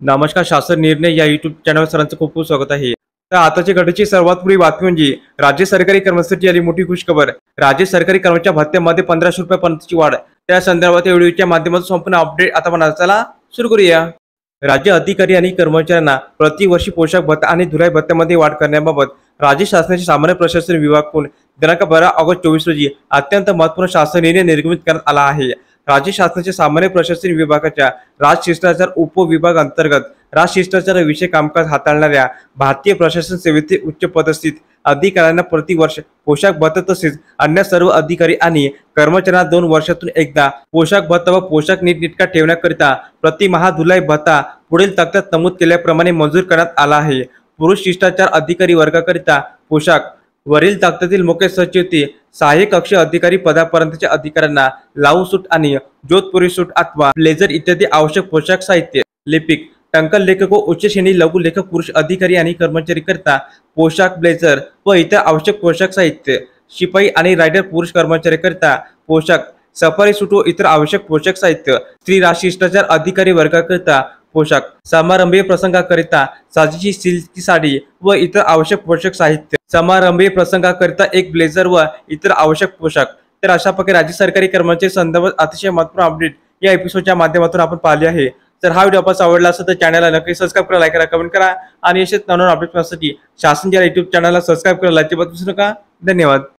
नमस्कार. शासन निर्णय या युट्यूब चॅनल सरांचं खूप खूप स्वागत आहे. तर आताची घडीची सर्वात मोठी बातमी म्हणजे राज्य सरकारी कर्मचाऱ्यांसाठी आली मोठी खुशखबर. राज्य सरकारी कर्मचारी भत्त्यामध्ये 1500 रुपयापर्यंतची वाढ. त्या संदर्भात या व्हिडिओच्या माध्यमातून संपूर्ण अपडेट आता आपण चला सुरू करूया. राज्य अधिकारी आणि कर्मचाऱ्यांना प्रतिवर्षी पोशाख भत्ता आणि धुलाई भत्त्यामध्ये वाढ करण्याबाबत राज्य शासनाचे सामान्य प्रशासन विभागाकडून दिनांक 12 ऑगस्ट 24 रोजी अत्यंत महत्त्वपूर्ण शासन निर्णय निर्गमित करण्यात आला आहे. राज्य शासनाच्या सामान्य प्रशासन विभागाच्या राजशिष्टाचार उपविभाग अंतर्गत राजशिष्टाचार विषय कामकाज हाताळणाऱ्या भारतीय प्रशासन सेवेतील उच्च पदस्थित अधिकाऱ्यांना प्रतिवर्ष पोशाख भत्ता तसेच अन्य सर्व अधिकारी आणि कर्मचाऱ्यांना 2 वर्षातून एकदा पोशाख भत्ता व पोशाख नीटनेटका ठेवण्याकरिता प्रतिमाह धुलाई भत्ता पुढील तक्त्यात नमूद केल्याप्रमाणे मंजूर करण्यात आला आहे. पुरुष शिष्टाचार अधिकारी वर्गाकरिता पोशाख वरील तक्त्यातील मुख्य सचिव ते सहाय्यक कक्ष अधिकारी पदापर्यंतच्या अधिकाऱ्यांना लावू सूट आणि जोधपुरी सूट अथवा ब्लेझर इत्यादी आवश्यक पोशाख साहित्य. लिपिक, टंकल लेखक व उच्च श्रेणी लघु लेखक पुरुष अधिकारी आणि कर्मचारी करता पोशाख ब्लेझर व इतर आवश्यक पोशाख साहित्य. शिपाई आणि रायडर पुरुष कर्मचारी करता पोशाख, सफारी सूट व इतर आवश्यक पोशाख साहित्य. स्त्री राजशिष्टाचार अधिकारी वर्गाकरिता पोशाख, समारंभीय प्रसंगाकरिता साजेशी सिल्कची साडी व इतर आवश्यक पोशाख साहित्य. समारंभीय प्रसंगाकरिता एक ब्लेझर व इतर आवश्यक पोशाख. तर अशा प्रकारे राज्य सरकारी कर्मचारी संदर्भात अतिशय महत्त्वपूर्ण अपडेट या एपिसोडच्या माध्यमातून आपण पाहिले आहे. तर हा व्हिडिओ आपण आवडला असेल तर चॅनलला नक्की सबस्क्राईब करा, लाईक करा, कमेंट करा आणि असेच नवीन अपडेट पाहण्यासाठी शासन या युट्यूब चॅनलला सबस्क्राईब करायला अजिबात विसरू नका. धन्यवाद.